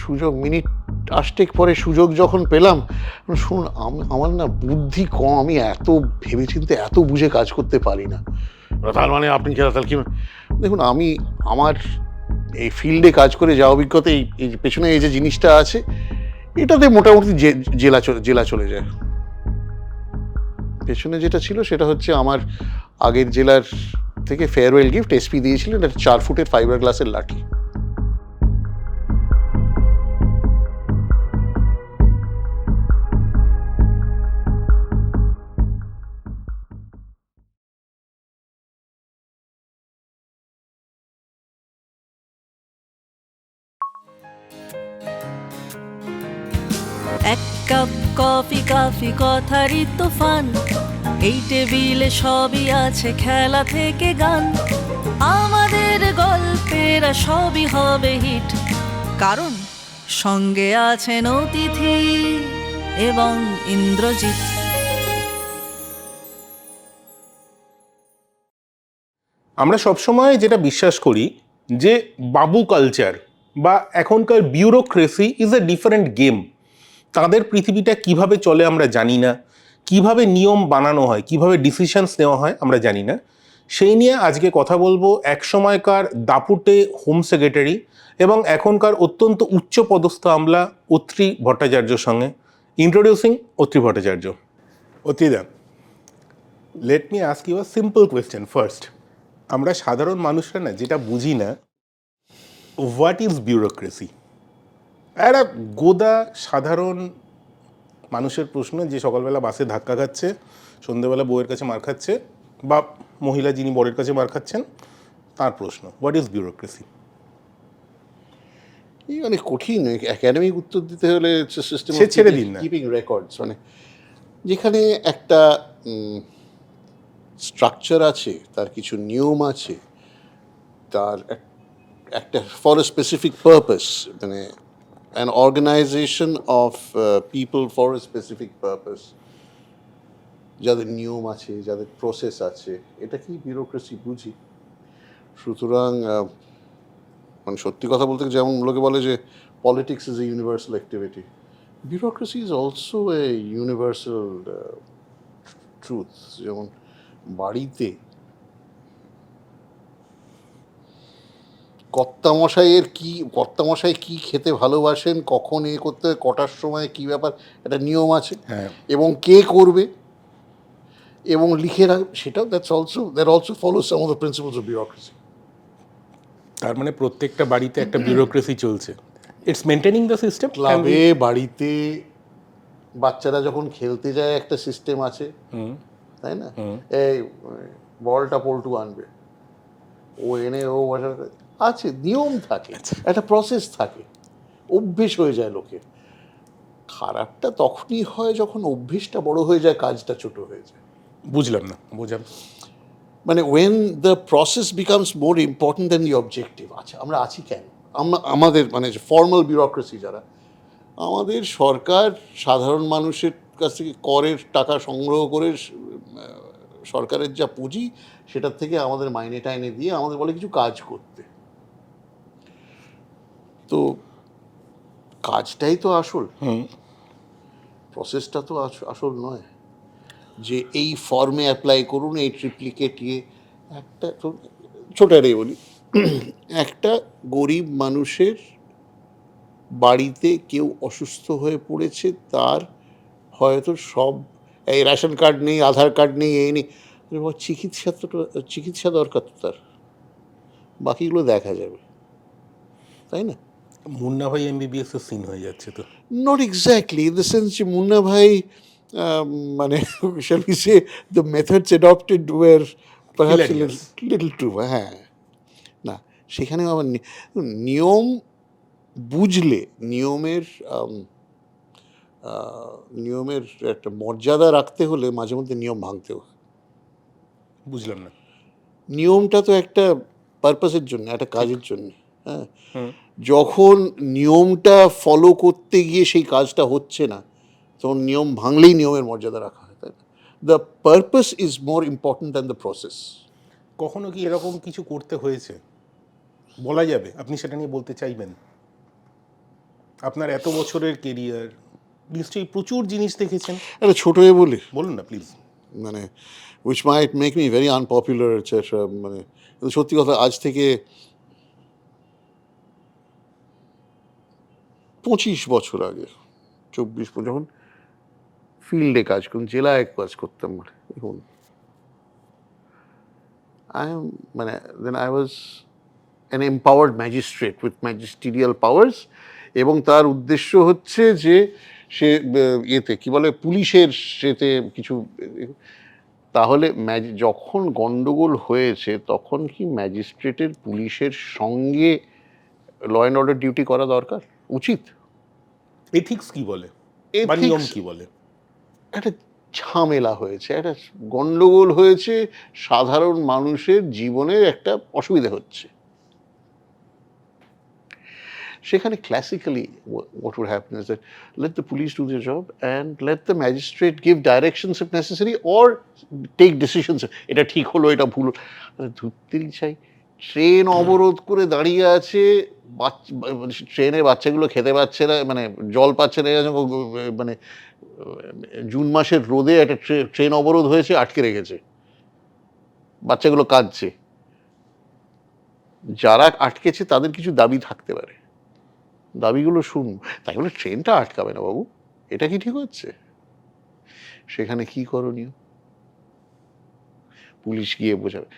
সুযোগ মিনিট 8 পরে সুযোগ যখন পেলাম, শুনুন আমার না বুদ্ধি কম, আমি এত ভেবেচিন্তে এত বুঝে কাজ করতে পারি না। তার মানে আপনি তাহলে কি? দেখুন, আমি আমার এই ফিল্ডে কাজ করে যা অভিজ্ঞতা, এই পেছনে এই যে জিনিসটা আছে, এটাতে মোটামুটি জেলা চলে যায়। পেছনে যেটা ছিল সেটা হচ্ছে আমার আগের জেলার থেকে ফেয়ারওয়েল গিফট এসপি দিয়েছিলেন একটা 4 ফুটের ফাইবার গ্লাসের লাঠি। এক কাপ কফি, কাফি কথারই তুফান, এই টেবিলে সবই আছে খেলা থেকে গান। আমাদের গল্পেরা সবই হবে হিট, কারণ সঙ্গে আছেন অতিথি এবং ইন্দ্রজিৎ। আমরা সবসময় যেটা বিশ্বাস করি যে বাবু কালচার বা এখনকার bureaucracy is a different game. তাদের পৃথিবীটা কিভাবে চলে আমরা জানি না, কিভাবে নিয়ম বানানো হয়, কিভাবে ডিসিশনস নেওয়া হয় আমরা জানি না। সেই নিয়ে আজকে কথা বলবো এক সময়কার দাপুটে হোম সেক্রেটারি এবং এখনকার অত্যন্ত উচ্চ পদস্থ আমলা অত্রি ভট্টাচার্যর সঙ্গে। ইন্ট্রোডিউসিং অত্রি ভট্টাচার্য। অত্রিদা, let me ask you a simple question first. আমরা সাধারণ মানুষরা না যেটা বুঝি না, হোয়াট ইজ বিউরোক্রেসি? একটা গোদা সাধারণ মানুষের প্রশ্ন, যে সকালবেলা বাসে ধাক্কা খাচ্ছে, সন্ধ্যেবেলা বউয়ের কাছে মার খাচ্ছে, বা মহিলা যিনি বরের কাছে মার খাচ্ছেন তার প্রশ্ন, হোয়াট ইজ বিউরোক্রেসি? এই অনেক কঠিন একাডেমিক উত্তর দিতে হলে সিস্টেম সে ছেড়ে দিন না। কিপিং রেকর্ডস, মানে যেখানে একটা স্ট্রাকচার আছে, তার কিছু নিয়ম আছে, তার একটা ফর এ স্পেসিফিক পারপাস, মানে an organization of people for a specific purpose, যাদের নিয়ম আছে, যাদের প্রসেস আছে, এটা কি বিউরোক্রেসি বুঝি। সুতরাং মানে সত্যি কথা বলতে, যেমন লোকে বলে যে politics is a universal activity, bureaucracy is also a universal truth. যেমন বাড়িতে কর্তামশাই কি খেতে ভালোবাসেন, কখন করতে, কটার সময় কি ব্যাপার, একটা নিয়ম আছে। হ্যাঁ। এবং কে করবে এবং লিখে রাখবে, সেটাও that also follow some of the principles of bureaucracy. তার মানে প্রত্যেকটা বাড়িতে একটা বিউরোক্রেসি চলছে। It's maintaining the system. ক্লাবে, বাড়িতে বাচ্চারা যখন খেলতে যায় একটা সিস্টেম আছে, তাই না? এই বলটা পল্টু আনবে, ও এনে ও আছে, নিয়ম থাকে, একটা প্রসেস থাকে, অভ্যেস হয়ে যায় লোকের। খারাপটা তখনই হয় যখন অভ্যেসটা বড় হয়ে যায়, কাজটা ছোট হয়ে যায়। বুঝলাম না, বুঝলাম মানে when the process becomes more important than the objective. আচ্ছা, আমরা আছি কেন? আমাদের মানে ফর্মাল বিউরোক্রেসি যারা, আমাদের সরকার সাধারণ মানুষের কাছ থেকে করের টাকা সংগ্রহ করে, সরকারের যা পুঁজি সেটার থেকে আমাদের মাইনে টাইনে দিয়ে আমাদের বলে কিছু কাজ করতে। তো কাজটাই তো আসল, প্রসেসটা তো আসল নয় যে এই ফর্মে অ্যাপ্লাই করুন, এই ট্রিপ্লিকেট একটা ছোট রে বলি, একটা গরিব মানুষের বাড়িতে কেউ অসুস্থ হয়ে পড়েছে, তার হয়তো সব এই রেশন কার্ড নেই, আধার কার্ড নেই, এই নেই, চিকিৎসা দরকার তো তার, বাকিগুলো দেখা যাবে, তাই না? মুন্না ভাই এমবিবিএস এর সিন হয়ে যাচ্ছে তো। Not exactly in the sense যে মুন্না ভাই, মানে shall we say the methods adopted were perhaps a little too, হ্যাঁ, না সেখানেও আবার নিয়ম বুঝলে, নিয়মের একটা মর্যাদা রাখতে হলে মাঝে মধ্যে নিয়ম ভাঙতে হয়। বুঝলাম না। নিয়মটা তো একটা পারপাসের জন্য, একটা কাজের জন্য, হ্যাঁ। যখন নিয়মটা ফলো করতে গিয়ে সেই কাজটা হচ্ছে না, তখন নিয়ম ভাঙলেই নিয়মের মর্যাদা রাখা হয়, তাই না? The purpose is more important than the process. কখনো কি এরকম কিছু করতে হয়েছে, বলা যাবে? আপনি সেটা নিয়ে বলতে চাইবেন? আপনার এত বছরের কেরিয়ার, নিশ্চয়ই প্রচুর জিনিস দেখেছেন। একটা ছোট হয়ে বলি, বলুন না প্লিজ। মানে which might make me very unpopular etc. মানে কিন্তু সত্যি কথা, আজ থেকে 25 বছর আগে, 24 যখন ফিল্ডে কাজ করতাম, জেলায় কাজ করতাম, দেখুন মানে then I was an empowered magistrate with magisterial powers, এবং তার উদ্দেশ্য হচ্ছে যে সে ইয়েতে কি বলে পুলিশের সেতে কিছু, তাহলে যখন গন্ডগোল হয়েছে তখন কি ম্যাজিস্ট্রেটের পুলিশের সঙ্গে ল অ্যান্ড অর্ডার ডিউটি করা দরকার, উচিত? এথিক্স কি বলে বা নিয়ম কি বলে? একটা ঝামেলা হয়েছে, একটা গন্ডগোল হয়েছে, সাধারণ মানুষের জীবনের একটা অসুবিধা হচ্ছে, সেখানে classically what would happen is that let the police do their job and let the magistrate give directions if necessary or take decisions. এটা ঠিক হলো, এটা ভুল, ধুত্তেরই চাই। ট্রেন অবরোধ করে দাঁড়িয়ে আছে, ট্রেনের বাচ্চাগুলো খেতে পাচ্ছে না, মানে জল পাচ্ছে না, মানে জুন মাসের রোদে একটা ট্রেন অবরোধ হয়েছে, আটকে রেখেছে, বাচ্চাগুলো কাঁদছে, যারা আটকেছে তাদের কিছু দাবি থাকতে পারে, দাবিগুলো শুনুন, তাই বলে ট্রেনটা আটকাবে না বাবু, এটা কি ঠিক হচ্ছে? সেখানে কি করণীয়? পুলিশ গিয়ে বোঝাবে।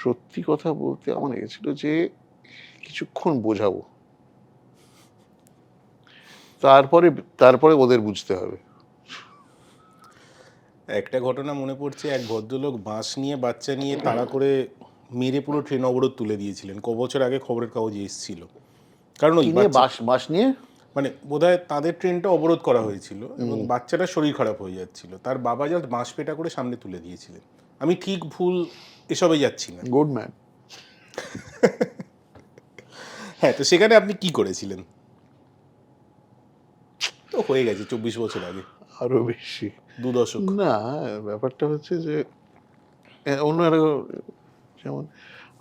সত্যি কথা বলতে আমার লেগেছিল যে কিছুক্ষণ বোঝাবো, তারপরে তারপরে ওদের বুঝতে হবে। একটা ঘটনা মনে পড়ছে, এক ভদ্রলোক বাঁশ নিয়ে বাচ্চা নিয়ে তাড়া করে মেরে পুরো ট্রেন অবরোধ তুলে দিয়েছিলেন। ক বছর আগে খবরের কাগজে এসেছিল। কারণ ওই বাস নিয়ে মানে বোধহয় তাদের ট্রেনটা অবরোধ করা হয়েছিল এবং বাচ্চাটার শরীর খারাপ হয়ে যাচ্ছিল, তার বাবা জাস্ট বাঁশ পেটা করে সামনে তুলে দিয়েছিলেন। আমি ঠিক ভুল এসবে যাচ্ছি না। Good man. হ্যাঁ, তো সেখানে আপনি কি করেছিলেন? তো হয়ে গেছে 24 বছর আগে, আরো বেশি, 2 দশক। না, ব্যাপারটা হচ্ছে যে অন্য একটা, যেমন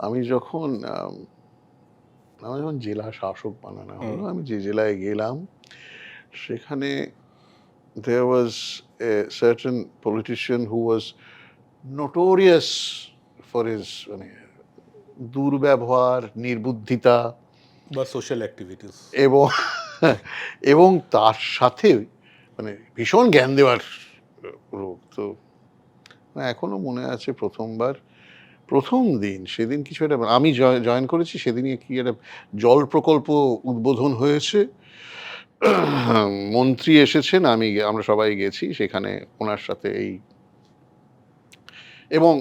আমি যখন জেলা শাসক বানানো হলো, আমি যে জেলায় গেলাম সেখানে there was a certain politician who was notorious for his মানে দুর্ব্যবহার, নির্বুদ্ধিতা বা সোশ্যাল অ্যাক্টিভিটিস, এবং এবং তার সাথে মানে ভীষণ জ্ঞান দেওয়ার লোক। তো এখনো মনে আছে প্রথম দিন, সেদিন কিছু একটা আমি জয়েন করেছি, সেদিনই কি একটা জল প্রকল্প উদ্বোধন হয়েছে, মন্ত্রী এসেছেন, আমরা সবাই গেছি সেখানে ওনার সাথে এবং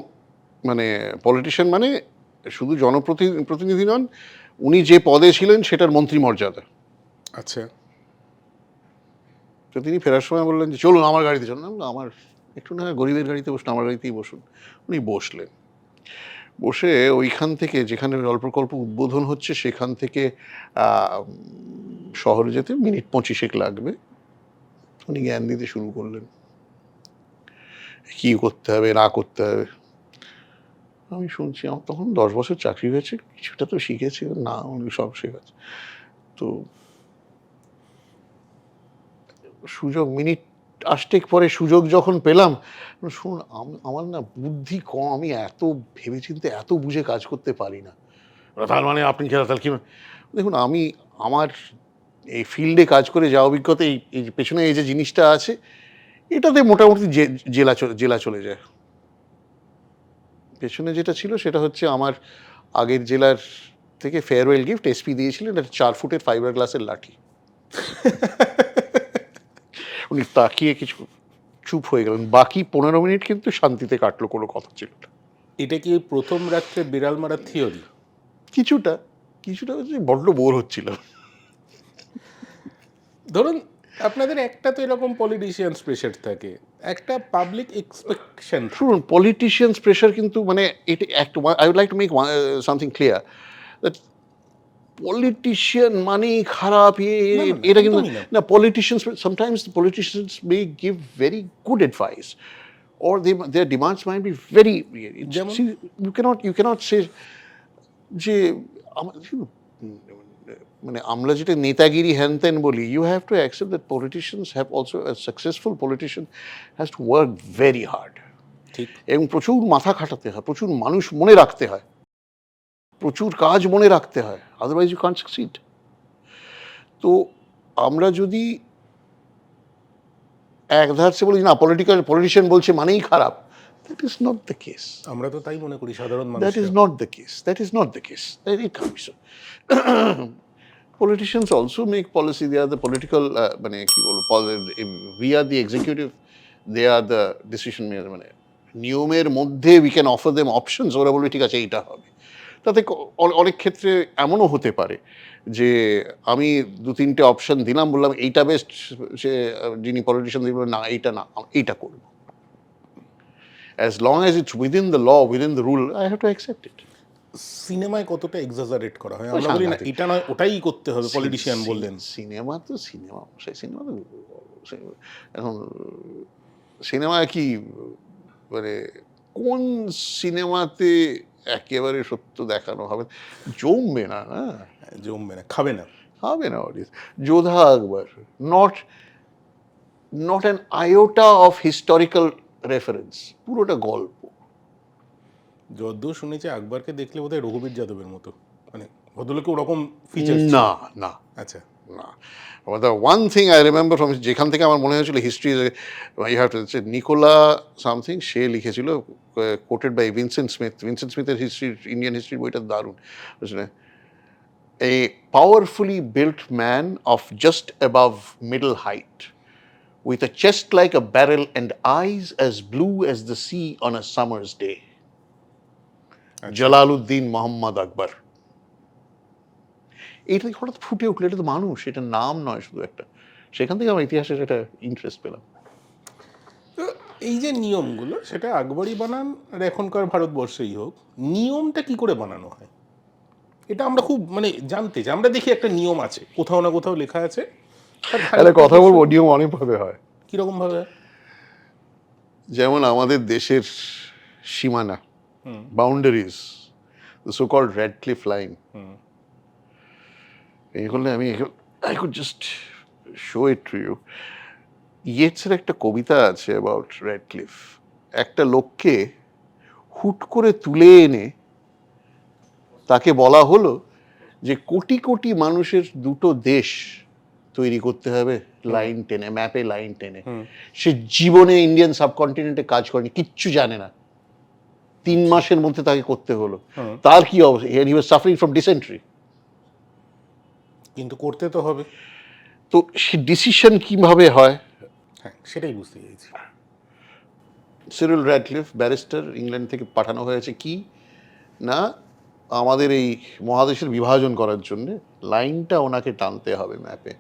মানে পলিটিশিয়ান মানে শুধু জনপ্রতিনিধি নন, উনি যে পদে ছিলেন সেটার মন্ত্রী মর্যাদা। আচ্ছা। তো তিনি ফেরার সময় বললেন যে চলুন আমার গাড়িতে চলুন। আমার একটু না, গরিবের গাড়িতে বসুন, আমার গাড়িতেই বসুন। উনি বসলেন, বসে ওইখান থেকে যেখানে জল প্রকল্প উদ্বোধন হচ্ছে সেখান থেকে শহরে যেতে মিনিট 25 লাগবে, উনি জ্ঞান দিতে শুরু করলেন, কি করতে হবে না করতে হবে। আমি শুনছি, আমার তখন 10 বছর চাকরি হয়েছে, কিছুটা তো শিখেছি না, উনি সব শেখাচ্ছে। তো সুযোগ মিনিট 8 পরে সুযোগ যখন পেলাম, শুনুন আমার না বুদ্ধি কম, আমি এত ভেবেচিন্তে এত বুঝে কাজ করতে পারি না। তার মানে আপনি তাহলে কি? দেখুন, আমার এই ফিল্ডে কাজ করে যা অভিজ্ঞতা, এই পেছনে এই যে জিনিসটা আছে, এটাতে মোটামুটি জেলা চলে যায়। পেছনে যেটা ছিল সেটা হচ্ছে আমার আগের জেলার থেকে ফেয়ারওয়েল গিফট এসপি দিয়েছিলেন, একটা 4 ফুটের ফাইবার গ্লাসের লাঠি। উনি তাকিয়ে কিছু চুপ হয়ে গেলেন, বাকি 15 মিনিট কিন্তু শান্তিতে কাটলো, কোনো কথা ছিল না। এটা কি প্রথম রাত্রে বিড়াল মারার থিওরি? কিছুটা হচ্ছে, বড্ড বোর হচ্ছিল। ধরুন আপনাদের একটা তো এরকম পলিটিশিয়ানস প্রেশার থাকে, একটা পাবলিক এক্সপেকটেশন। শুনুন, পলিটিশিয়ানস প্রেশার কিন্তু মানে এটা একটা, I would like to make something clear that politician মানেই খারাপ, এটা কিন্তু না। Politicians sometimes politicians may give very good advice or their demands might be very, you cannot say যে মানে আমরা যেটা নেতাগিরি হ্যান ত্যান বলি, you have to accept that politicians have also, successful politician has to work very hard, ঠিক। এবং প্রচুর মাথা খাটাতে হয়, প্রচুর মানুষ মনে রাখতে হয়, প্রচুর কাজ মনে রাখতে হয়, আদারওয়াইজ ইউ কান্ট সাকসিড। তো আমরা যদি এক ধারসে বলি না পলিটিশিয়ান বলছে মানেই খারাপ, that is not the case. আমরা তো তাই মনে করি সাধারণ That মানুষ। is not the case. That is not the case. It can't be so. Politicians also make policy. They are the political. মানে কি বলবো? We are the executive. They are the decision makers. মানে নিয়মের মধ্যে we can offer them options. ওরা বলবে ঠিক আছে এইটা হবে। তাতে অনেক ক্ষেত্রে এমনও হতে পারে যে আমি 2-3টে অপশন দিলাম, বললাম এইটা বেস্ট, সে যিনি পলিটিশিয়ান দিল না এইটা না, এইটা করবো। As long as it's within the law, within the rule, I have to accept it. সিনেমায় কতটা এক্সাজারেট করা হয়, আমরা বলি না এটা নয় ওটাই করতে হবে, পলিটিশিয়ান বললেন। সিনেমা তো সিনেমা, সেই সিনেমা তো এখন সিনেমা কি মানে কোন সিনেমাতে একেবারে সত্য দেখানো হবে? জমবে না, না জমবে না, খাবে না। হবে না audience. Jodha Akbar, not an iota of historical reference, পুরোটা গল্প। যদ্দূর শুনেছি আকবরকে দেখলে বোধহয় রঘুবীর যাদবের মতো, মানে ভদ্রলোকে ওরকম ফিচার। না না আচ্ছা না, the one thing I remember from যেখান থেকে আমার মনে হয়েছিল history, you have to Nicola something, সে লিখেছিল, কোটেড বাই ভিনসেন্ট স্মিথের হিস্ট্রি, ইন্ডিয়ান হিস্ট্রি বইটা দারুণ। A powerfully built man of just above middle height, with a chest like a barrel and eyes as blue as the sea on a summer's day. Jalaluddin Mohammad Akbar. এটা হঠাৎ ফুটে উঠলো, এটা তো মানুষ, এটা নাম নয় শুধু একটা। সেখান থেকে আমার ইতিহাসের একটা ইন্টারেস্ট পেলাম। তো এই যে নিয়মগুলো, সেটা আকবরই বানান আর এখনকার ভারতবর্ষেই হোক, নিয়মটা কি করে বানানো হয় এটা আমরা খুব মানে জানতে চাই। আমরা দেখি একটা নিয়ম আছে, কোথাও না কোথাও লেখা আছে। তাহলে কথা বলবো, নিয়ম অনেকভাবে হয়। কিরকম ভাবে? যেমন আমাদের দেশের সীমানা, boundaries, the so-called red cliff line. এই করলে আমি I could just show it to you. ইয়েটসের একটা কবিতা আছে অ্যাবাউট রেড ক্লিফ। একটা লোককে হুট করে তুলে এনে তাকে বলা হলো যে কোটি কোটি মানুষের দুটো দেশ তৈরি করতে হবে লাইন টেনে, ম্যাপে লাইন টেনে। সে জীবনে ইন্ডিয়ান সাবকন্টিনেন্টে কাজ করেনি, কিচ্ছু জানে না, 3 মাসের মধ্যে তাকে করতে হলো। তার কি অবস্থা? হি ওয়াজ সাফারিং ফ্রম ডিসেন্ট্রি। কিন্তু করতে তো হবে। তো সে ডিসিশন কিভাবে হয়? হ্যাঁ, সেটাই বুঝতে চাইছি। সিরিল র্যাডক্লিফ ব্যারিস্টার, ইংল্যান্ড থেকে পাঠানো হয়েছে কি না, আমাদের এই মহাদেশের বিভাজন করার জন্য লাইনটা ওনাকে টানতে হবে ম্যাপে।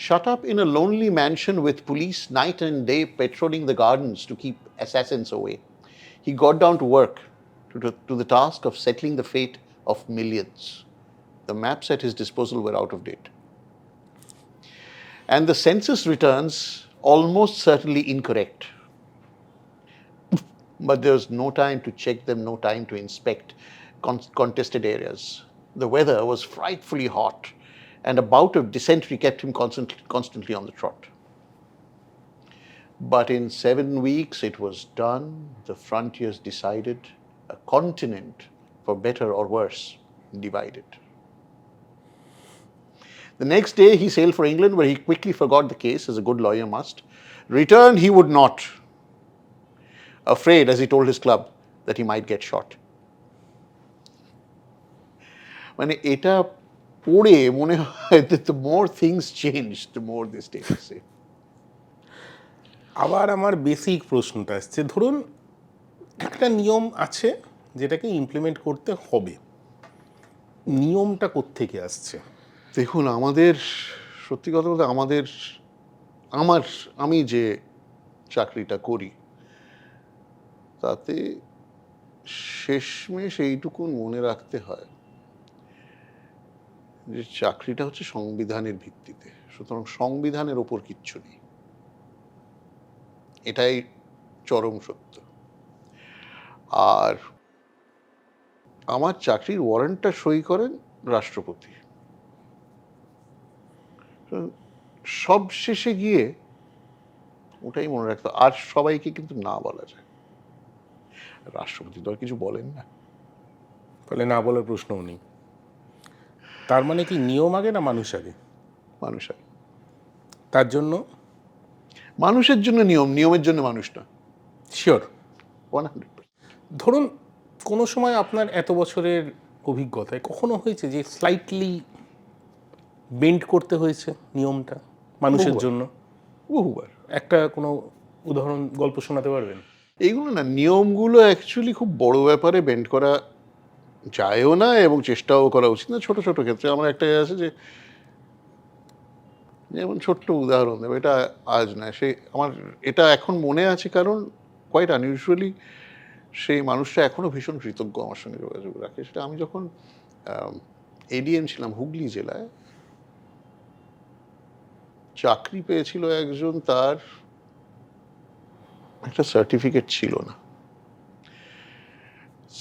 Shut up in a lonely mansion with police night and day patrolling the gardens to keep assassins away, he got down to work to the task of settling the fate of millions. The maps at his disposal were out of date, and the census returns almost certainly incorrect. But there was no time to check them, no time to inspect contested areas. The weather was frightfully hot, and a bout of dysentery kept him constantly on the trot. But in 7 weeks it was done. The frontiers decided, a continent, for better or worse, divided. The next day he sailed for England, where he quickly forgot the case, as a good lawyer must. Return he would not, afraid, as he told his club, that he might get shot. মানে এটা পড়ে মনে হয় that the more things change, the more they stay the same. আবার আমার basic প্রশ্নটা আসছে, ধরুন একটা নিয়ম আছে যেটাকে ইমপ্লিমেন্ট করতে হবে, নিয়মটা কোত্থেকে আসছে? দেখুন, আমাদের সত্যি কথা বলতে আমি যে চাকরিটা করি তাতে শেষমেশ এইটুকুন মনে রাখতে হয় যে চাকরিটা হচ্ছে সংবিধানের ভিত্তিতে, সুতরাং সংবিধানের ওপর কিচ্ছু নেই, এটাই চরম সত্য। আর আমার চাকরির ওয়ারেন্টটা সই করেন রাষ্ট্রপতি, সব শেষে গিয়ে ওটাই মনে রাখতো, আর সবাইকে কিন্তু না বলা যায়। রাষ্ট্রপতি তো আর কিছু বলেন না। ফলে না বলার প্রশ্নও নেই। তার মানে কি নিয়ম আগে না মানুষ আগে? মানুষ আর তার জন্য মানুষের জন্য নিয়ম, নিয়মের জন্য মানুষ না। শিওর। 100%। ধরুন কোনো সময় আপনার এত বছরের অভিজ্ঞতায় কখনো হয়েছে যে স্লাইটলি বেন্ড করতে হয়েছে নিয়মটা মানুষের বহুবার। জন্য? বহুবার। একটা কোনো উদাহরণ গল্প শোনাতে পারবেন? এইগুলো না, নিয়মগুলো অ্যাকচুয়ালি খুব বড় ব্যাপারে বেন্ড করা যায়ও না এবং চেষ্টাও করা উচিত না। ছোট ছোট ক্ষেত্রে আমার একটা আছে যে, যেমন ছোট্ট উদাহরণ দেবো, এটা আজ নয়, সে আমার এটা এখন মনে আছে কারণ কোয়াইট আনইউজুয়ালি সেই মানুষটা এখনো ভীষণ কৃতজ্ঞ আমার সঙ্গে যোগাযোগ রাখে। সেটা আমি যখন এডিএম ছিলাম হুগলি জেলায়, চাকরি পেয়েছিল একজন, তার একটা সার্টিফিকেট ছিল না।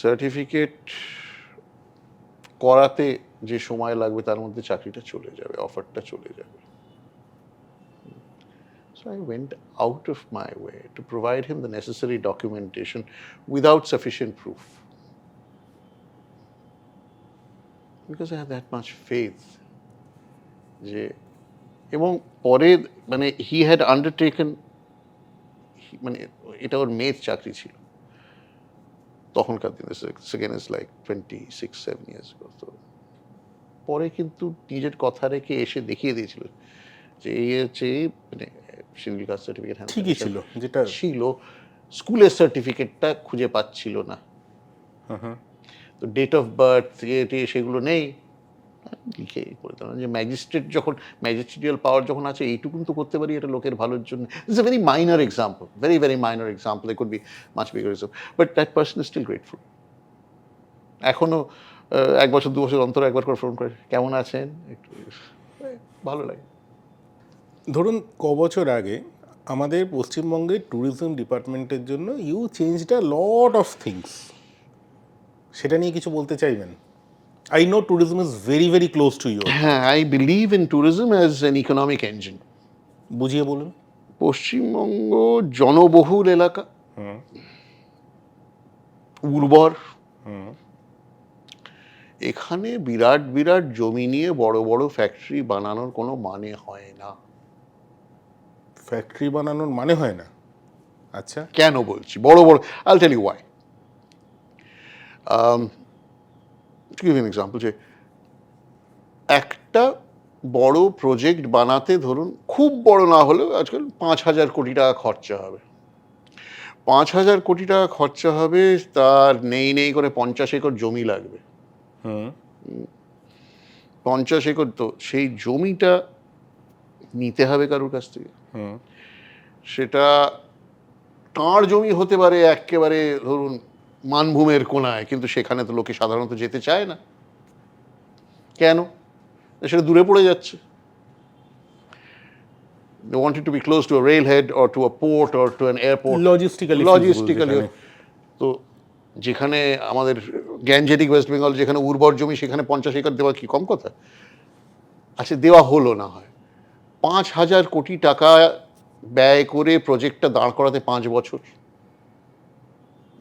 সার্টিফিকেট করাতে যে সময় লাগবে তার মধ্যে চাকরিটা চলে যাবে, অফারটা চলে যাবে। So I went out of my way to provide him the necessary documentation without sufficient proof. Because I had that much faith. যে এবং পরে মানে he had undertaken, মানে এটা ওর মেয়ের চাকরি ছিল তখনকার দিনে, second is like 26-7 years ago. তো পরে কিন্তু নিজের কথা রেখে এসে দেখিয়ে দিয়েছিল যে এই হচ্ছে মানে শিডিউল কাস্ট সার্টিফিকেট ঠিকই ছিল, যেটা ছিল, স্কুলের সার্টিফিকেটটা খুঁজে পাচ্ছিল না, তো ডেট অফ বার্থ সেগুলো নেই, লিখে করে দিলাম যে ম্যাজিস্ট্রেট যখন, ম্যাজিস্ট্রিয়াল পাওয়ার যখন আছে, এইটুকুন তো করতে পারি, এটা লোকের ভালোর জন্য। It's a very minor example, very very minor example, it could be much bigger example, but that person is still grateful. এখনো 1 বছর 2 বছর অন্তর একবার করে ফোন করে, কেমন আছেন, একটু ভালো লাগে। ধরুন ক বছর আগে আমাদের পশ্চিমবঙ্গের ট্যুরিজম ডিপার্টমেন্টের জন্য you changed a lot of things, সেটা নিয়ে কিছু বলতে চাইবেন? I know tourism is very very close to you. হ্যাঁ, I believe in tourism as an economic engine. বুঝিয়ে বলুন। পশ্চিমবঙ্গ জনবহুল এলাকা, উর্বর, এখানে বিরাট বিরাট জমি নিয়ে বড় বড় ফ্যাক্টরি বানানোর কোনো মানে হয় না। ফ্যাক্টরি বানানোর মানে হয় না? আচ্ছা, কেন বলছি বড় বড়? I'll tell you why. To give an example, যে একটা বড় প্রজেক্ট বানাতে ধরুন, খুব বড় না হলেও আজকাল 5,000 কোটি টাকা খরচা হবে। 5,000 কোটি টাকা খরচা হবে, তার নেই নেই করে 50 একর জমি লাগবে। 50 একর, তো সেই জমিটা নিতে হবে কারোর কাছ থেকে। সেটা তাঁর জমি হতে পারে একেবারে ধরুন মানভূমের কোনায়, কিন্তু সেখানে তো লোকে সাধারণত যেতে চায় না। কেন? সেটা দূরে পড়ে যাচ্ছে। They want it to be close to a railhead or to a port or to an airport. Logistically তো যেখানে আমাদের গ্যাঞ্জেটিক ওয়েস্ট বেঙ্গল, যেখানে উর্বর জমি, সেখানে 50 একর দেওয়া কি কম কথা? আচ্ছা, দেওয়া হলো না হয়, 5,000 কোটি টাকা ব্যয় করে প্রজেক্টটা দাঁড় করাতে 5 বছর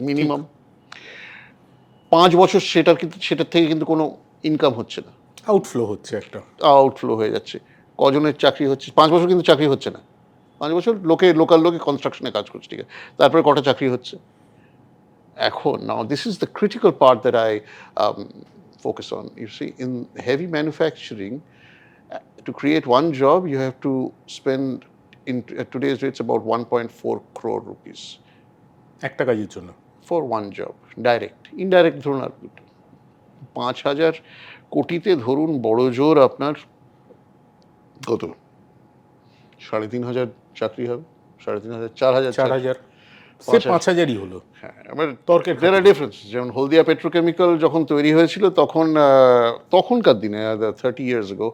মিনিমাম। 5 বছর সেটার থেকে কিন্তু কোনো ইনকাম হচ্ছে না, আউটফ্লো হচ্ছে, একটা আউটফ্লো হয়ে যাচ্ছে। কজনের চাকরি হচ্ছে? 5 বছর কিন্তু চাকরি হচ্ছে না। 5 বছর লোকাল লোকে কনস্ট্রাকশনে কাজ করছে, ঠিক আছে, তারপরে কটা চাকরি হচ্ছে? এখন now this is the critical part that I focus on. You see, in heavy manufacturing, to create one job, you have to spend, in at today's rates, about 1.4 crore rupees একটা কাজের জন্য, for one job. Direct, indirect ধরুন আর 5,000 কোটিতে ধরুন বড় জোর আপনার কত, 3,500 চাকরি হবে, 3,500, 4,000, 4,000, সে 5,000ই হলো। হ্যাঁ, এবার তর্কের there are difference. যেমন হলদিয়া পেট্রোকেমিক্যাল যখন তৈরি হয়েছিল, তখন তখনকার দিনে 30 years ago,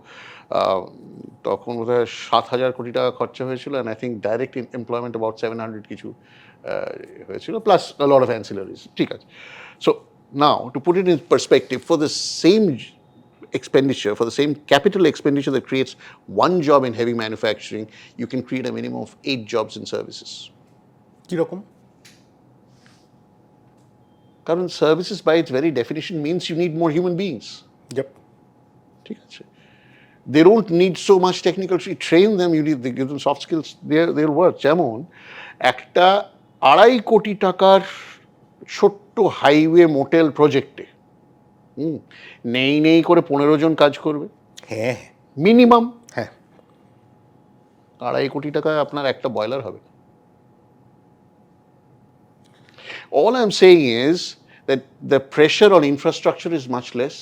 তখন বোধহয় 7,000 কোটি টাকা খরচা হয়েছিল, and I think direct employment about 700 কিছু হয়েছিল, plus a lot of ancillaries, ঠিক আছে। So now to put it in perspective, for the same expenditure, for the same capital expenditure that creates one job in heavy manufacturing, you can create a minimum of 8 jobs in services. কীরকম? কারণ services by its very definition means you need more human beings. Yep. ঠিক আছে? They don't need so much technical, you train them, they give them soft skills, they'll work. যেমন একটা 2.5 কোটি টাকার ছোট্ট highway motel প্রজেক্টে নেই করে 15 জন কাজ করবে হ্যাঁ মিনিমাম। হ্যাঁ 2.5 কোটি টাকায় আপনার একটা বয়লার হবে না। All I'm saying is that the pressure on infrastructure is much less,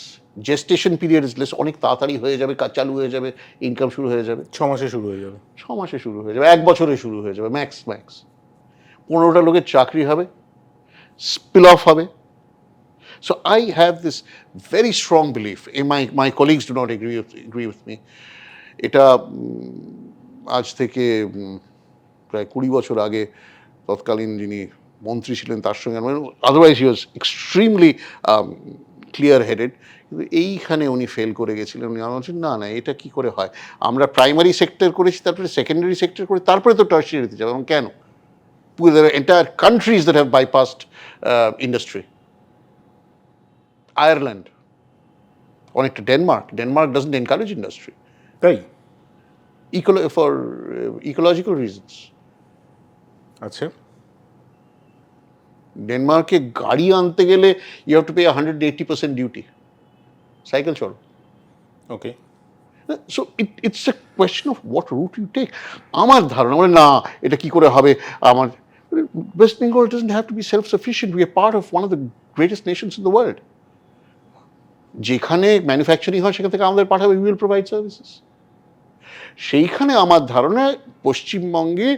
gestation period is less, অনেক তাড়াতাড়ি হয়ে যাবে, কাজ চালু হয়ে যাবে, ইনকাম শুরু হয়ে যাবে, 6 মাসে শুরু হয়ে যাবে, 6 মাসে শুরু হয়ে যাবে, 1 বছরে শুরু হয়ে যাবে ম্যাক্স। 15টা লোকের চাকরি হবে, spill off হবে. So I have this very strong belief, my colleagues do not agree with me. এটা আজ থেকে প্রায় 20 বছর আগে তৎকালীন যিনি মন্ত্রী ছিলেন তার সঙ্গে, আদারওয়াইজ হি ওয়াজ এক্সট্রিমলি ক্লিয়ার হেডেড, কিন্তু এইখানে উনি ফেল করে গেছিলেন। উনি আমার বলছেন না এটা কি করে হয়, আমরা প্রাইমারি সেক্টর করেছি, তারপরে সেকেন্ডারি সেক্টর করে তারপরে তো টার্সিয়ারিতে যাবো, কেন? There are entire countries that have bypassed industry. Ireland, অনেকটা Denmark doesn't encourage industry তাই? for ecological reasons. আচ্ছা, ডেনমার্কে গাড়ি আনতে গেলে you have to pay 180% duty, cycle চড়ো। Okay, So it's a question of what route you take. আমার ধারণা না এটা কি করে হবে, আমার West Bengal doesn't have to be self-sufficient. We are part of one of the greatest nations in the world. যেখানে ম্যানুফ্যাকচারিং হয় সেখান থেকে আমাদের পাঠাবে, we will provide services. সেইখানে আমার ধারণা পশ্চিমবঙ্গে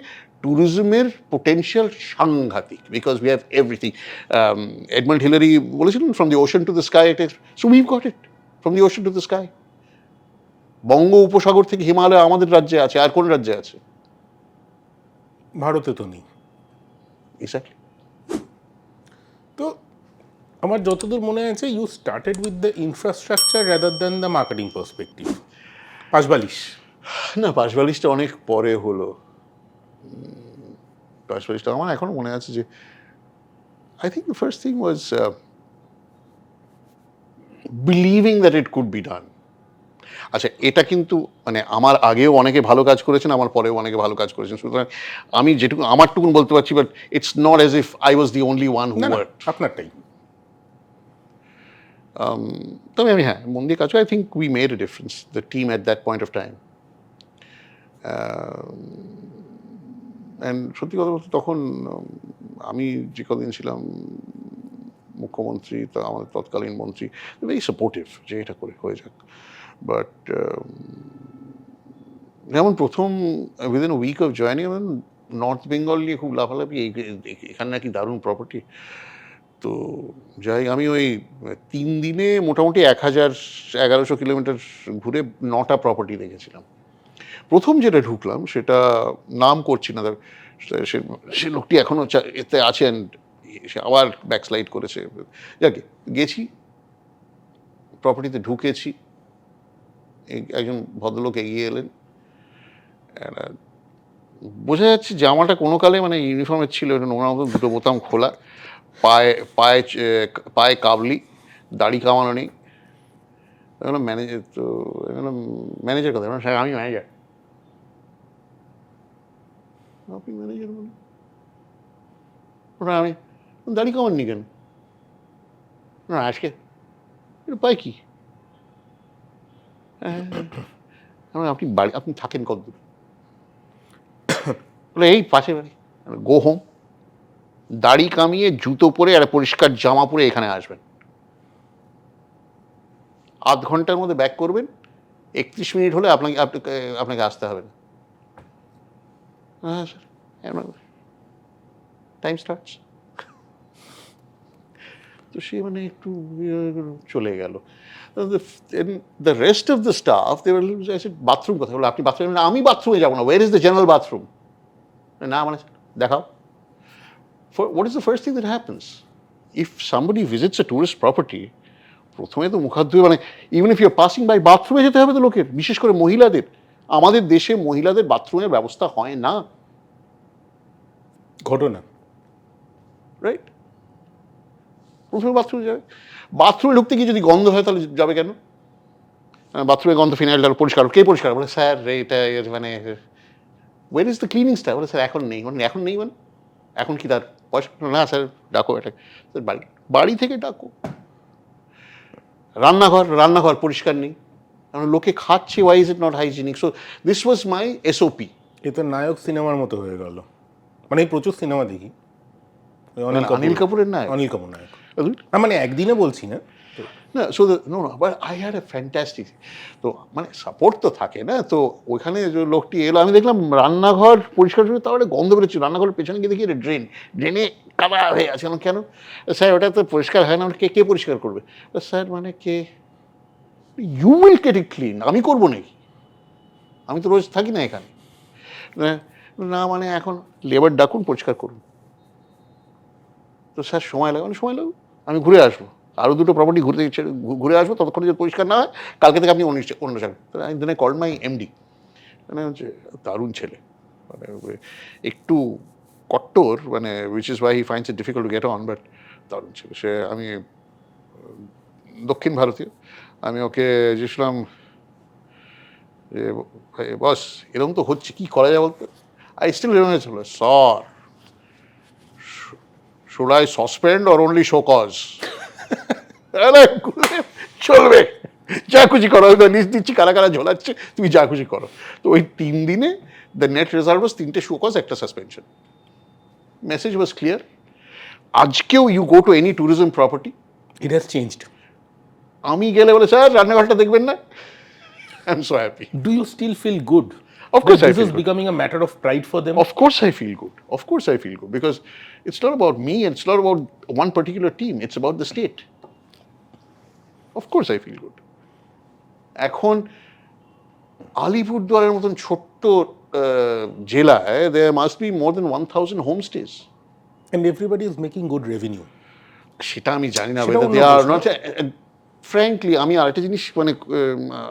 ট্যুরিজমের পোটেনশিয়াল সাংঘাতিক, because we have everything. Edmund Hillary বলেছিলেন from the ocean to the sky, so we've got it from the ocean to the sky. বঙ্গ উপসাগর থেকে হিমালয় আমাদের রাজ্যে আছে, আর কোন রাজ্যে আছে? ভারতে তো নেই। এক্স্যাক্টলি। তো আমার যতদূর মনে আছে, you started with the infrastructure rather than the marketing perspective. পাশবালিশ না, পাশবালিশটা অনেক পরে হলো। পাশবালিশটা আমার এখনো মনে আছে যে I think the first thing was believing that it could be done. আচ্ছা, এটা কিন্তু মানে আমার আগেও অনেকে ভালো কাজ করেছেন, আমার পরেও অনেকে ভালো কাজ করেছেন, সুতরাং আমি যেটুকু আমারটুকুন বলতে পারছি, but it's not as if I was the only one who worked. আপনারটাই। তবে আমি মন দিয়ে কাজ করি। I think we made a difference, the team at that point of time. And সত্যি কথা বলতে তখন আমি যে কদিন ছিলাম মুখ্যমন্ত্রী, তা আমাদের তৎকালীন মন্ত্রী ভেরি সাপোর্টিভ যে এটা করে হয়ে যাক। বাট যেমন প্রথম within a week of joining North Bengal নিয়ে খুব লাফালাফি, এখানে নাকি দারুণ প্রপার্টি। তো যাই, আমি ওই 3 দিনে মোটামুটি 1100 কিলোমিটার ঘুরে 9টা প্রপার্টি দেখেছিলাম। প্রথম যেটা ঢুকলাম সেটা নাম করছি না, সে লোকটি এখনও এতে আছেন, সে আবার ব্যাকস্লাইড করেছে। যাকে গেছি, প্রপার্টিতে ঢুকেছি, একজন ভদ্রলোক এগিয়ে এলেন, বোঝা যাচ্ছে জামাটা কোনো কালে মানে ইউনিফর্মের ছিল, এটা নোংরা মতো, 2 বোতাম খোলা, পায়ে কাবলি, দাড়ি কামানো নেই। ম্যানেজার, তো ম্যানেজার কথা, আমি ম্যানেজার। আপনি ম্যানেজার বলে? আমি দাড়ি কামাননি কেন? না আজকে এটা পাই কি? আপনি থাকেন কতদূর? বলে এই পাশে বাড়ি। গো হোম, দাড়ি কামিয়ে জুতো পরে আর পরিষ্কার জামা পরে এখানে আসবেন, আধ ঘন্টার মধ্যে ব্যাক করবেন, 31 মিনিট হলে আপনাকে আসতে হবে না। হ্যাঁ স্যার, টাইম স্টার্টস। তো সে মানে একটু চলে গেল। The rest of the staff they bathroom কথা বলে, আপনি বাথরুমে? আমি বাথরুমে যাবো না। Where is the general bathroom? না মানে দেখাও। What is the first thing that happens? If somebody visits a tourist property, প্রথমে তো মুখাত ধুয়ে মানে even if you passing by বাথরুমে যেতে হবে তো লোকের, বিশেষ করে মহিলাদের। আমাদের দেশে মহিলাদের বাথরুমের ব্যবস্থা হয় না, ঘটনা। রাইট? প্রথমে বাথরুমে যাবে, বাথরুমে ঢুকতে গিয়ে যদি গন্ধ হয় তাহলে যাবে কেন? বাথরুমে গন্ধ, ফিনাইল তাহলে পরিষ্কার, কে পরিষ্কার? বলে স্যার এটা মানে ওয়ের ইজ দ্য ক্লিনিং স্টাফ? বলে স্যার এখন নেই। মানে এখন নেই মানে এখন কি তার পয়সা না? স্যার ডাকো এটা, বাড়ি বাড়ি থেকে ডাকো। রান্নাঘর পরিষ্কার নেই, কারণ লোকে খাচ্ছে, why is it not hygienic? So this was my SOP. এ তো নায়ক সিনেমার মতো হয়ে গেল। মানে এই প্রচুর সিনেমা দেখি, অনিল কাপুরের নায়ক, অনিল কাপুর নায়ক। না মানে একদিনে বলছি না, না so no no, but I had a fantastic, তো মানে সাপোর্ট তো থাকে না। তো ওইখানে যে লোকটি এলো, আমি দেখলাম রান্নাঘর পরিষ্কার করে, তাহলে গন্ধ বেরোচ্ছে। রান্নাঘরের পেছনে গিয়ে দেখি ড্রেনে কাদা হয়ে আছে। কেন স্যার? ওটা তো পরিষ্কার হয় না। কে পরিষ্কার করবে? স্যার মানে কে? You will get it clean, আমি করবো নাকি? আমি তো রোজ থাকি না এখানে। না মানে এখন লেবার ডাকুন, পরিষ্কার করুন। তো স্যার সময় লাগে, সময় লাগুক, আমি ঘুরে আসবো, আরও দুটো প্রপার্টি ঘুরে আসবো, ততক্ষণ যদি পরিষ্কার না হয় কালকে থেকে আপনি অন্য জায়গায়। Then I called my MD, মানে হচ্ছে দারুণ ছেলে, মানে একটু কট্টর, মানে which is why he finds it difficult to get on, but দারুণ ছেলে সে। আমি দক্ষিণ ভারতীয়, আমি ওকে জিজ্ঞেসলাম যে বস এরকম তো হচ্ছে, কি করা যায় বলতে? I still remember, sir should I suspend or only show cause? চলবে, যা খুশি করো, লিস্ট দিচ্ছি কারা কারা ঝোলাচ্ছে, তুমি যা খুশি করো। তো ওই 3 দিনে দ্য নেট রেজাল্ট ওয়াজ 3টে শো কজ, একটা সাসপেনশন। Message was clear. আজকেও you go to any tourism property, it has changed. আমি গেলে বলে স্যার রান্নাঘরটা দেখবেন না, I am so happy. Do you still feel good? Of course I this feel is good. becoming a matter of pride for them. Of course I feel good. Of course I feel good, because it's not about me and it's not about one particular team. It's about the state. Of course I feel good. এখন আলিপুরদুয়ারের মতন ছোট্ট জেলায় there must be more than 1,000 homestays. And everybody is making good revenue. সেটা আমি জানি না, সেটা whether অন্য they are প্রশ্ন। not. ফ্র্যাঙ্কলি আমি আরেকটা জিনিস মানে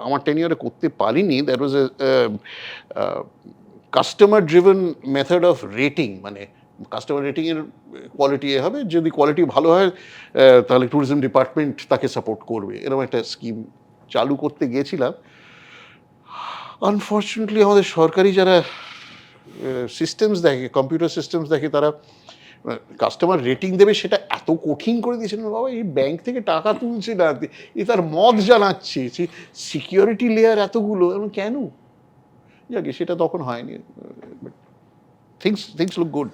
আমার টেনিয়ারে করতে পারিনি, that was A customer driven method of rating. মানে কাস্টমার রেটিংয়ের কোয়ালিটি এ হবে, যদি কোয়ালিটি ভালো হয় তাহলে ট্যুরিজম ডিপার্টমেন্ট তাকে সাপোর্ট করবে, এরকম একটা স্কিম চালু করতে গিয়েছিলাম। আনফর্চুনেটলি আমাদের সরকারি যারা সিস্টেমস দেখে, কম্পিউটার সিস্টেমস দেখে, তারা কাস্টমার রেটিং দেবে সেটা এত কঠিন করে দিয়েছে না বাবা। এই ব্যাংক থেকে টাকা তুলছে না, এ তার মদ জানাচ্ছে, সিকিউরিটি লেয়ার এতগুলো, এবং কেন? যাকে সেটা তখন হয়নি। Things look good.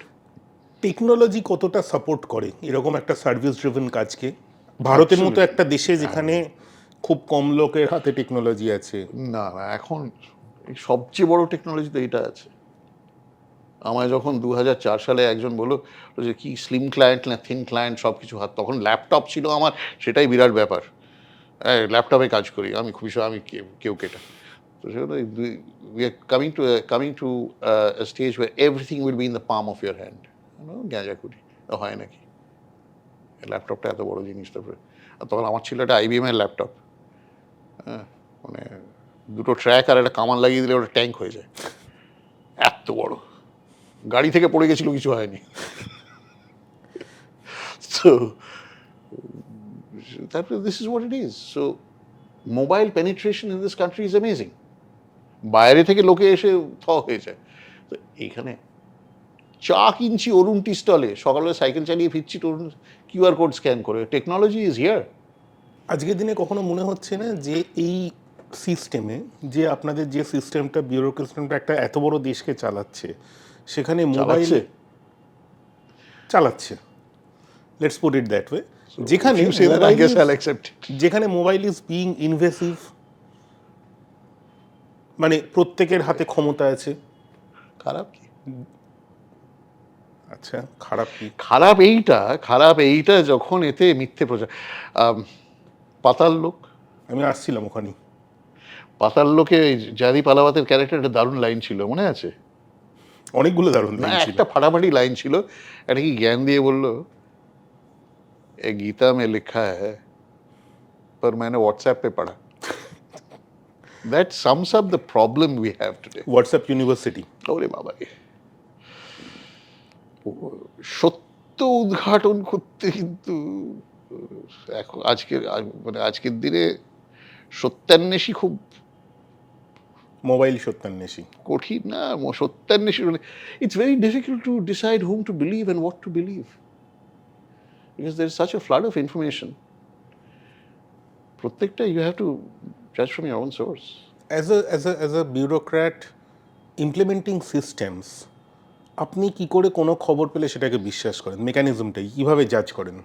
টেকনোলজি কতটা সাপোর্ট করে এরকম একটা সার্ভিস ড্রিভেন কাজকে? ভারতের মতো একটা দেশে যেখানে খুব কম লোকের হাতে টেকনোলজি আছে। না এখন সবচেয়ে বড় টেকনোলজি তো এটা আছে। আমায় যখন 2004 সালে একজন বললো যে কি স্লিম ক্লায়েন্ট না থিন ক্লায়েন্ট সব কিছু হাত, তখন ল্যাপটপ ছিল আমার, সেটাই বিরাট ব্যাপার। ল্যাপটপে কাজ করি আমি, খুবই আমি কেউ কেটা। তো সেগুলো we are coming to a stage where everything will be in the palm of your hand. গ্যাঁজা করি হয় নাকি? ল্যাপটপটা এত বড় জিনিস, তারপরে তখন আমার ছিল একটা IBM এর ল্যাপটপ, হ্যাঁ, মানে দুটো ট্র্যাক আর একটা কামান লাগিয়ে দিলে ওটা ট্যাঙ্ক হয়ে যায়, এত বড়। গাড়ি থেকে পড়ে গেছিল, কিছু হয়নি। So তারপরে this is what it is. So mobile penetration in this country is amazing. বাইরে থেকে লোকে এসে হয়ে যায়। তো এইখানে চা কিনছি অরুণ টি স্টলে, সকালবেলা সাইকেল চালিয়ে ফিরছি, অরুণ QR কোড স্ক্যান করে। Technology is here. আজকের দিনে কখনো মনে হচ্ছে না যে এই সিস্টেমে, যে আপনাদের যে সিস্টেমটা, বিউরোক্রেসি সিস্টেমটা একটা এত বড় দেশকে চালাচ্ছে, সেখানে মোবাইল চালাচ্ছে, let's put it that way, যেখানে মোবাইল ইজ বিইং ইনভেসিভ, মানে প্রত্যেকের হাতে ক্ষমতা আছে। খারাপ কি? আচ্ছা, খারাপ কি? খারাপ এইটা যখন এতে মিথ্যে প্রচার। পাতাল লোক, আমি আসছিলাম ওখানে। পাতাল লোকে জাদি পালাওয়াতের ক্যারেক্টার একটা দারুণ লাইন ছিল, মনে আছে? অনেকগুলো দারুণ লাইন ছিল। একটা ফাটাফাটি লাইন ছিল, একটা কি জ্ঞান দিয়ে বললো, এ গীতা মে লেখা হ্যায় पर मैंने WhatsApp पे पढ़ा. That sums up the problem we have today. WhatsApp university. ওরে বাবা রে, সত্য উদ্ঘাটন করতে কিন্তু এখন মানে আজকের দিনে সত্যান্বেষী খুব মোবাইল সত্যান্বেষী। কঠিন না, সত্যান্বেষী মানে it's very difficult to decide hmm to believe and what to believe because there is such a flood of information. প্রত্যেকটা ইউ হ্যাভ টু জাজ from your own source. As a bureaucrat implementing systems, আপনি কি করে কোনো খবর পেলে সেটাকে বিশ্বাস করেন? মেকানিজমটাই কিভাবে জাজ করেন?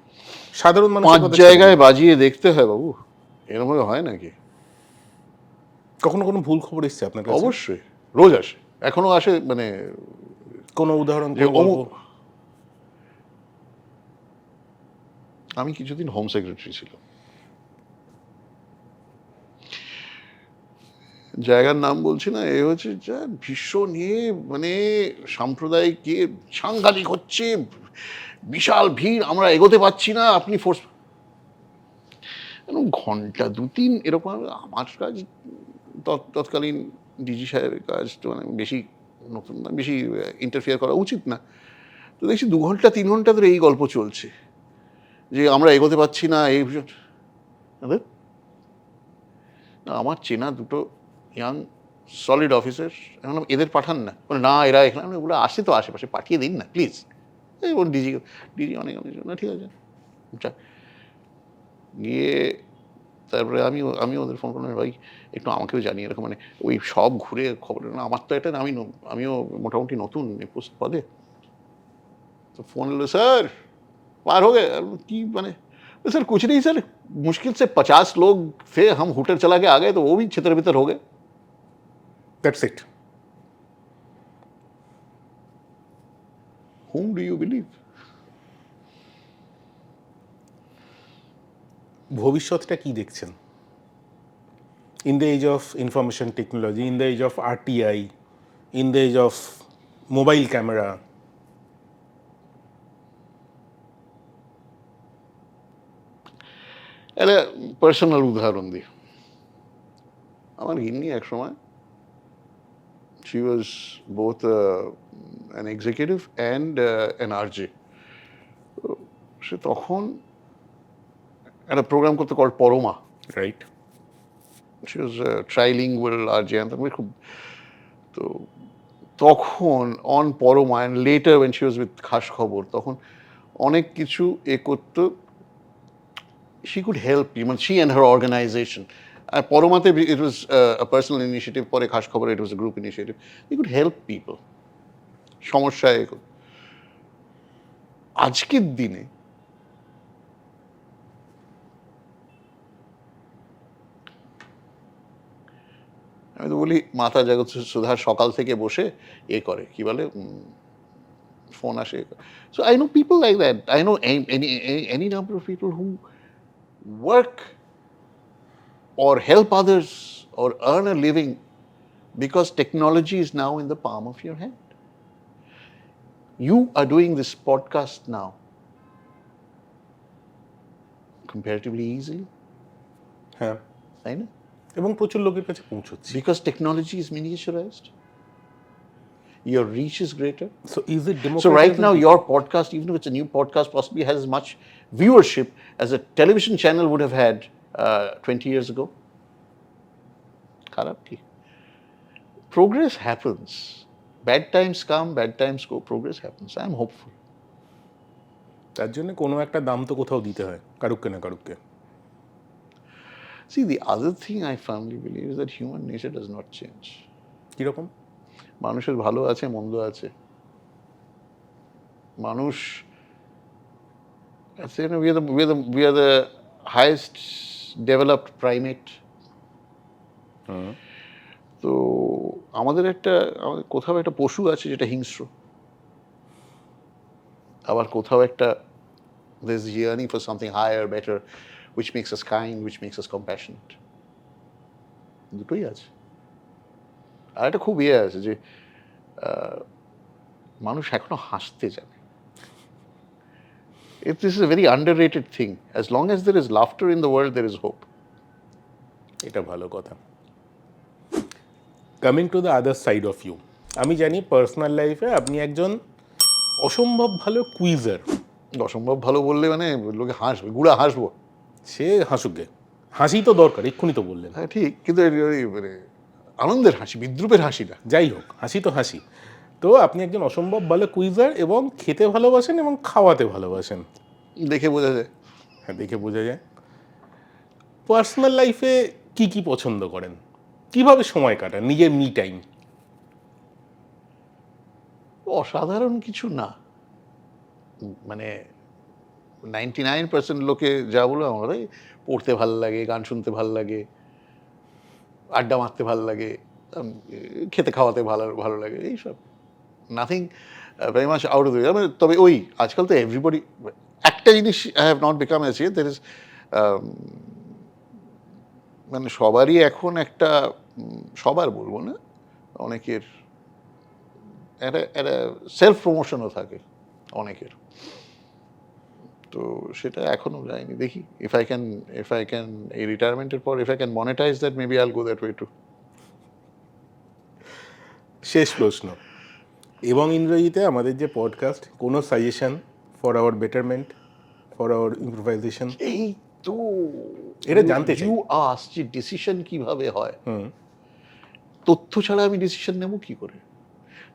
সাধারণ মানুষ 5 জায়গায় বাজিয়ে দেখতে হয় বাবু, এরকম হয় নাকি? কখনো কোনো ভুল খবর এসছে আপনার কাছে? অবশ্যই, রোজ আসে, এখনো আসে। মানে কোনো উদাহরণ? যে আমি কিছুদিন হোম সেক্রেটারি ছিলাম, জায়গার নাম বলছি না, এ হচ্ছে যা ভীষণ মানে সাম্প্রদায়িক সাংঘাতিক হচ্ছে, বিশাল ভিড়, আমরা এগোতে পারছি না, আপনি ফোর্স। ঘন্টা 2-3 এরকম। আমার কাজ তৎকালীন ডিজি সাহেবের কাজ তো মানে বেশি নতুন না, বেশি ইন্টারফিয়ার করা উচিত না। তো দেখছি 2 ঘন্টা 3 ঘন্টা ধরে এই গল্প চলছে যে আমরা এগোতে পারছি না। এই আমার চেনা 2 ইয়াং সলিড অফিসার, এখন এদের পাঠান না, বলে না এরা এখানে, ওগুলো আসে তো আশেপাশে, পাঠিয়ে দিন না প্লিজ। এই বল ডিজি অনেক না, ঠিক আছে গিয়ে তারপরে আমি ওদের ফোন করলাম, ভাই একটু আমাকেও জানিয়ে এরকম, মানে ওই সব ঘুরে খবর না, আমার তো এটা আমিও মোটামুটি নতুন পোস্ট পদে। তো ফোন এলো, স্যার পার हो गए। কি মানে, सर कुछ नहीं सर, मुश्किल से 50 लोग थे, हम हुटर चला के आ गए तो वो भी छितर बितर हो गए। That's it. Whom do you believe? ভবিষ্যৎটা কি দেখছেন? In the age of information technology, in the age of RTI, in the age of mobile camera, একটা পার্সোনাল উদাহরণ দিই। আমার গিন্নি এক সময়, she was both an executive and an RJ. সে তখন একটা প্রোগ্রাম করতে call Parama, right? she was trilingual RJ, খুব। তো তখন on Parama and later when she was with খাস খবর, তখন অনেক কিছু করতো। She could help, she and her organization. Poromate, it was a personal initiative. Pore Khash Khabar, it was a group initiative. They could help people. সমস্যায় আজকের দিনে আমি তো বলি, মাতা জগৎ সুধা সকাল থেকে বসে করে, কি বলে, ফোন আসে। So I know people like that. I know any number of people who work or help others or earn a living because technology is now in the palm of your hand. You are doing this podcast now comparatively easily. হ্যাঁ, তাই না? এবং প্রচুর লোকের কাছে পৌঁছচ্ছে। Because technology is miniaturized. Your reach is greater. So is it democratizing? So right now your podcast, even if it's a new podcast, possibly has as much viewership as a television channel would have had 20 years ago. Kharab ki. Progress happens. Bad times come, bad times go. Progress happens. I am hopeful. তার জন্য কোনো একটা দাম তো কোথাও দিতে হয়, কারুককে না কারুককে। See, the other thing I firmly believe is that human nature does not change. কিরকম? মানুষের ভালো আছে, মন্দ আছে। মানুষ, we are the highest developed primate. তো আমাদের কোথাও একটা পশু আছে যেটা হিংস্র, আবার কোথাও একটা there's yearning for something higher, better, which makes us kind, which makes us compassionate. দুটোই আছে। আর একটা খুব আছে যে মানুষ এখনো হাসতে জানে। This is a very underrated thing. As long as there is laughter in the world, there is hope. এটা ভালো কথা। Coming to the other side of you, আমি জানি পার্সোনাল লাইফে আপনি একজন অসম্ভব ভালো কুইজার। অসম্ভব ভালো বললে মানে লোকে হাসবে, গুড়া হাসবো। সে হাসুকে, হাসি তো দরকার, এক্ষুনি তো বললেন। হ্যাঁ ঠিক, কিন্তু মানে আনন্দের হাসি, বিদ্রুপের হাসি না। যাই হোক, হাসি তো হাসি। তো আপনি একজন অসম্ভব ভালো কুইজার এবং খেতে ভালোবাসেন এবং খাওয়াতে ভালোবাসেন। দেখে বোঝা যায়। হ্যাঁ, দেখে বোঝা যায়। পার্সোনাল লাইফে কি কি পছন্দ করেন, কিভাবে সময় কাটান, নিজের মি টাইম? অসাধারণ কিছু না, মানে 99% লোকে যা বলো আমার ওই পড়তে ভাল লাগে, গান শুনতে ভাল লাগে, আড্ডা মারতে ভাল লাগে, খেতে খাওয়াতে ভালো লাগে, এইসব। Nothing very much out of the way. তবে ওই আজকাল তো এভরিবডি, একটা জিনিস I have not become S ইয়ে, দ্যাট ইজ মানে সবারই এখন একটা, সবার বলবো না, অনেকের একটা সেলফ প্রমোশনও থাকে অনেকের। তো সেটা এখনো যায়নি, দেখি ইফ আই ক্যান এই রিটায়ারমেন্টের পর if I can monetize that, maybe I'll go that way to. শেষ প্রশ্ন, এবং ইন্দ্রজিতে আমাদের যে পডকাস্ট, কোনো suggestion for our betterment, for our improvisation? এই তো এটা জানতে চাই। ইউ আস্ক যে ডিসিশন কিভাবে হয়, তথ্য ছাড়া আমি ডিসিশন নেব কি করে?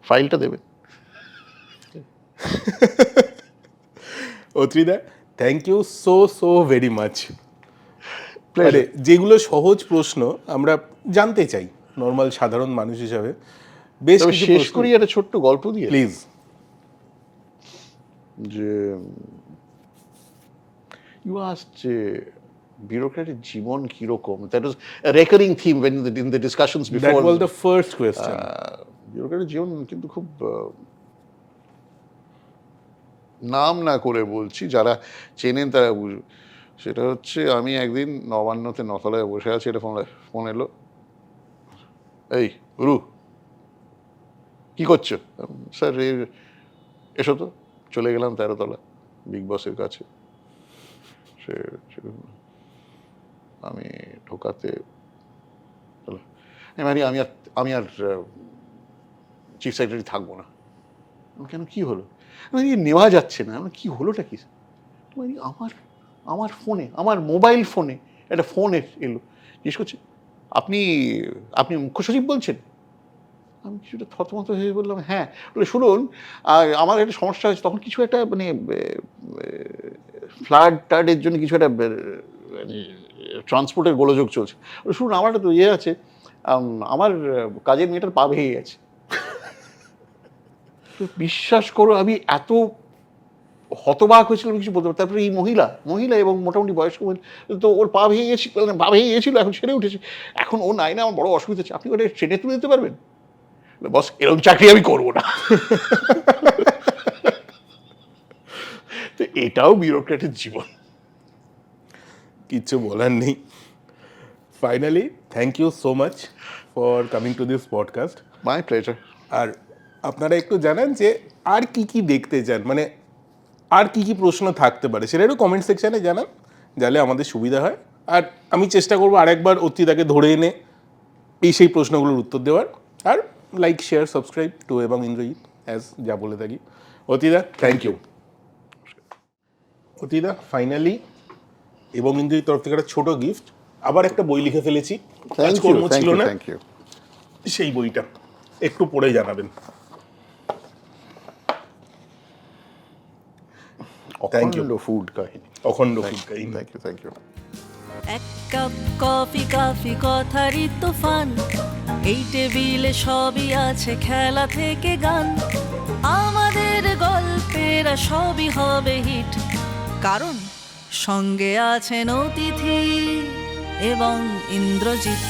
ফাইলটা দেবেন। অত্রিদা, thank you so very much. যেগুলো সহজ প্রশ্ন আমরা জানতে চাই নর্মাল সাধারণ মানুষ হিসাবে, বেশ কিছু শেষ করি একটা ছোট্ট গল্প দিয়ে প্লিজ। যে ইউ আস্ক যে bureaucratic জীবন কিরকম, that was a recurring theme when in the discussions before. That was the first question. bureaucratic জীবন কিন্তু খুব নাম না করে বলছি, যারা চেনেন তারা বুঝবে। সেটা হচ্ছে আমি একদিন নবান্নতে নতলায় বসে আছি, এটা ফোন এলো, এই গুরু কি করছো? স্যার এসো তো। চলে গেলাম 13 তলা বিগ বসের কাছে। সে আমি ঢোকাতে আমি আর চিফ সেক্রেটারি থাকবো না। কেন, কি হলো? নেওয়া যাচ্ছে না। কি হলোটা কি? আমার ফোনে, আমার মোবাইল ফোনে একটা ফোন এলো, জিজ্ঞেস করছে আপনি মুখ্য সচিব বলছেন? আমি কিছুটা থতমত হয়ে বললাম হ্যাঁ। বলে শুনুন, আমার একটা সমস্যা হয়েছে, তখন কিছু একটা মানে ফ্লাড টাডের জন্য কিছু একটা ট্রান্সপোর্টের গোলযোগ চলছে। শুনুন, আমার তো ইয়ে আছে, আমার কাজের মেয়েটার পা ভেঙে গেছে। বিশ্বাস করো আমি এত হতবাক হয়েছিলাম, কিছু বলতে পারি। তারপরে এই মহিলা এবং মোটামুটি বয়স্ক মহিলা, তো ওর পা ভেঙে গিয়েছিল, এখন সেরে উঠেছে, এখন ও নাই না, আমার বড় অসুবিধা হচ্ছে, আপনি ওটা ট্রেনে তুলে দিতে পারবেন? বস, এরকম চাকরি আমি করবো না। তো এটাও বিউরোক্রেটের জীবন, কিচ্ছু বলার নেই। Finally thank you so much for coming to this podcast. My pleasure. আর আপনারা একটু জানান যে আর কি কি দেখতে চান, মানে আর কি কি প্রশ্ন থাকতে পারে, সেটা একটু কমেন্ট সেকশানে জানান, যাহলে আমাদের সুবিধা হয়। আর আমি চেষ্টা করবো আরেকবার অত্রিদাকে ধরে এনে সেই প্রশ্নগুলোর উত্তর দেওয়ার। আর লাইক, শেয়ার, সাবস্ক্রাইব টু এবং ইন্দ্রজিৎ, অ্যাজ যা বলে থাকি। অত্রিদা, থ্যাংক ইউ। অত্রিদা, ফাইনালি এবং ইন্দ্রজিৎ তরফ থেকে একটা ছোট গিফট, আবার একটা বই লিখে ফেলেছি, কাজকর্ম ছিল না, সেই বইটা একটু পড়ে জানাবেন। অখণ্ড ফুড কাহিনী। Thank you. এক কাপ কফি, কাফি কথারই তুফান, এই টেবিলে সবই আছে খেলা থেকে গান, আমাদের গল্পের সবই হবে হিট, কারণ সঙ্গে আছেন অতিথি এবং ইন্দ্রজিৎ।